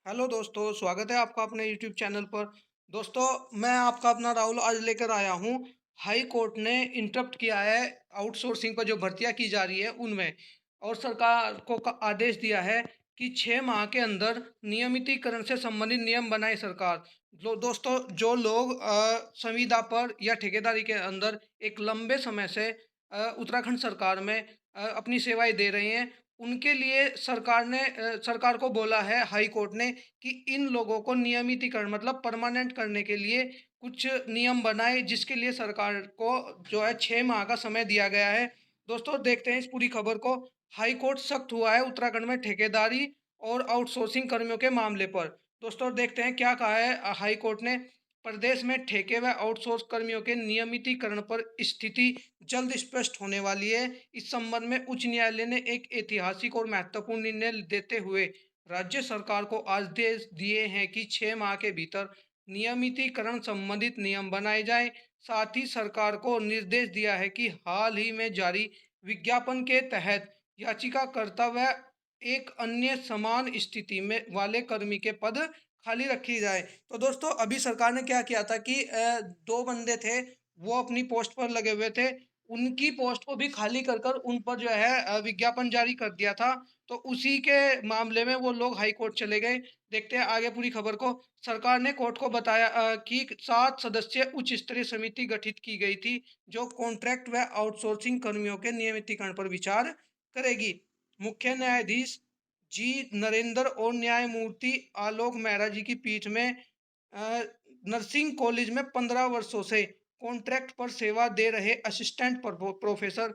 Hello दोस्तों, स्वागत है आपका अपने यूट्यूब चैनल पर। दोस्तों, मैं आपका अपना राहुल आज लेकर आया हूँ। हाई कोर्ट ने इंटरप्ट किया है आउटसोर्सिंग पर जो भर्तियां की जा रही है उनमें, और सरकार को का आदेश दिया है कि 6 माह के अंदर नियमितीकरण से संबंधित नियम बनाए सरकार। दोस्तों, जो लोग संविदा पर या ठेकेदारी के अंदर एक लंबे समय से उत्तराखंड सरकार में अपनी सेवाएं दे रहे हैं, उनके लिए सरकार को बोला है हाई कोर्ट ने कि इन लोगों को नियमितीकरण मतलब परमानेंट करने के लिए कुछ नियम बनाए, जिसके लिए सरकार को जो है 6 माह का समय दिया गया है। दोस्तों, देखते हैं इस पूरी खबर को। हाई कोर्ट सख्त हुआ है उत्तराखंड में ठेकेदारी और आउटसोर्सिंग कर्मियों के मामले पर। दोस्तों, देखते हैं क्या कहा है हाई कोर्ट ने। प्रदेश में ठेके व आउटसोर्स कर्मियों के नियमितीकरण पर स्थिति जल्द स्पष्ट होने वाली है। इस संबंध में उच्च न्यायालय ने एक ऐतिहासिक और महत्वपूर्ण निर्णय देते हुए राज्य सरकार को आदेश दिए हैं कि 6 माह के भीतर नियमितीकरण संबंधित नियम बनाए जाएं। साथ ही सरकार को निर्देश दिया है कि हाल ही में जारी विज्ञापन के तहत याचिकाकर्ता व एक अन्य समान स्थिति में वाले कर्मी के पद खाली रखी जाए। तो दोस्तों, अभी सरकार ने क्या किया था कि दो बंदे थे, वो अपनी पोस्ट पर लगे हुए थे, उनकी पोस्ट को भी खाली कर कर उन पर जो है विज्ञापन जारी कर दिया था। तो उसी के मामले में वो लोग हाई कोर्ट चले गए। देखते हैं आगे पूरी खबर को। सरकार ने कोर्ट को बताया कि 7 सदस्यीय उच्च स्तरीय समिति गठित की गई थी, जो कॉन्ट्रैक्ट व आउटसोर्सिंग कर्मियों के नियमितीकरण पर विचार करेगी। मुख्य न्यायाधीश जी नरेंद्र और न्यायमूर्ति आलोक मेहरा जी की पीठ में नर्सिंग कॉलेज में 15 वर्षों से कॉन्ट्रैक्ट पर सेवा दे रहे असिस्टेंट प्रोफेसर,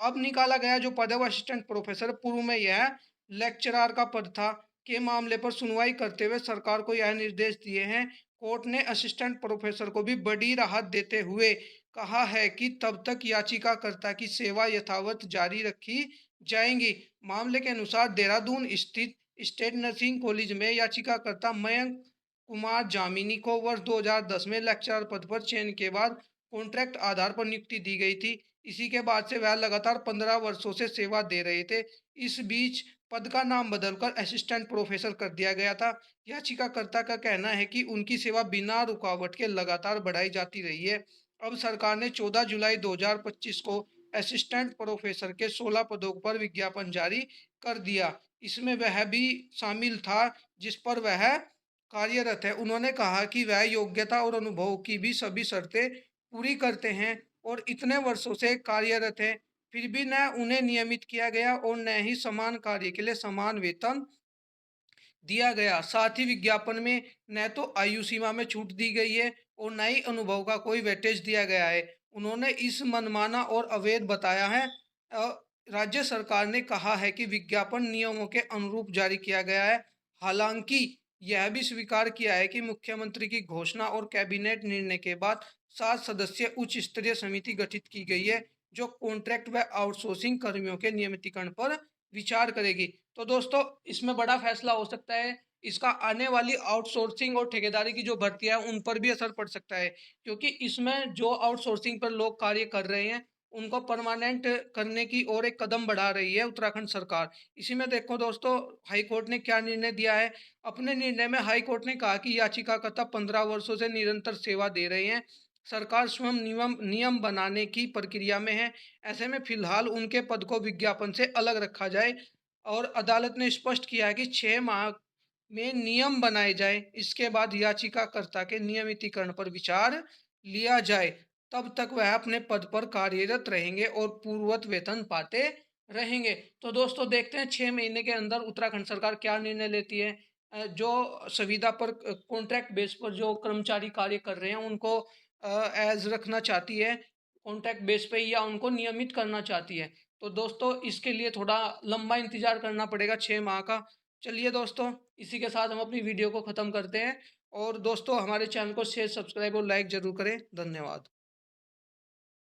अब निकाला गया जो पद है वो असिस्टेंट प्रोफेसर, पूर्व में यह लेक्चरार का पद था, के मामले पर सुनवाई करते हुए सरकार को यह निर्देश दिए हैं। कोर्ट ने असिस्टेंट प्रोफेसर को भी बड़ी राहत देते हुए कहा है कि तब तक याचिकाकर्ता की सेवा यथावत जारी रखी जाएंगी। मामले के अनुसार देहरादून स्थित स्टेट नर्सिंग कॉलेज में याचिकाकर्ता मयंक कुमार जामिनी को वर्ष 2010 में लेक्चरर पद पर चयन के बाद कॉन्ट्रैक्ट आधार पर नियुक्ति दी गई थी। इसी के बाद से वह लगातार 15 वर्षों से सेवा दे रहे थे। इस बीच पद का नाम बदलकर असिस्टेंट प्रोफेसर कर दिया गया था। याचिकाकर्ता का कहना है कि उनकी सेवा बिना रुकावट के लगातार बढ़ाई जाती रही है। अब सरकार ने 14 जुलाई 2025 को असिस्टेंट प्रोफेसर के 16 पदों पर विज्ञापन जारी कर दिया। इसमें वह भी शामिल था जिस पर वह कार्यरत है। उन्होंने कहा कि वह योग्यता और अनुभव की भी सभी शर्तें पूरी करते हैं और इतने वर्षों से कार्यरत हैं, फिर भी न उन्हें नियमित किया गया और न ही समान कार्य के लिए समान वेतन दिया गया। साथ ही विज्ञापन में न तो आयु सीमा में छूट दी गई है और न ही अनुभव का कोई वेटेज दिया गया है। उन्होंने इस मनमाना और अवैध बताया है। राज्य सरकार ने कहा है कि विज्ञापन नियमों के अनुरूप जारी किया गया है। हालांकि यह भी स्वीकार किया है कि मुख्यमंत्री की घोषणा और कैबिनेट निर्णय के बाद 7 सदस्यीय उच्च स्तरीय समिति गठित की गई है, जो कॉन्ट्रैक्ट व आउटसोर्सिंग कर्मियों के नियमितीकरण पर विचार करेगी। तो दोस्तों, इसमें बड़ा फैसला हो सकता है। इसका आने वाली आउटसोर्सिंग और ठेकेदारी की जो भर्तियां हैं उन पर भी असर पड़ सकता है, क्योंकि इसमें जो आउटसोर्सिंग पर लोग कार्य कर रहे हैं उनको परमानेंट करने की ओर एक कदम बढ़ा रही है उत्तराखंड सरकार। इसी में देखो दोस्तों, हाई कोर्ट ने क्या निर्णय दिया है। अपने निर्णय में हाई कोर्ट ने कहा कि याचिकाकर्ता 15 वर्षों से निरंतर सेवा दे रहे हैं। सरकार स्वयं नियम नियम बनाने की प्रक्रिया में है। ऐसे में फिलहाल उनके पद को विज्ञापन से अलग रखा जाए और अदालत ने स्पष्ट किया है कि 6 माह में नियम बनाए जाए। इसके बाद याचिकाकर्ता के नियमितीकरण पर विचार लिया जाए। तब तक वह अपने पद पर कार्यरत रहेंगे और पूर्ववत वेतन पाते रहेंगे। तो दोस्तों, देखते हैं 6 महीने के अंदर उत्तराखंड सरकार क्या निर्णय लेती है। जो संविदा पर कॉन्ट्रैक्ट बेस पर जो कर्मचारी कार्य कर रहे हैं उनको एज रखना चाहती है कॉन्ट्रैक्ट बेस पे, या उनको नियमित करना चाहती है। तो दोस्तों, इसके लिए थोड़ा लंबा इंतजार करना पड़ेगा 6 माह का। चलिए दोस्तों, इसी के साथ हम अपनी वीडियो को ख़त्म करते हैं। और दोस्तों, हमारे चैनल को शेयर, सब्सक्राइब और लाइक ज़रूर करें। धन्यवाद।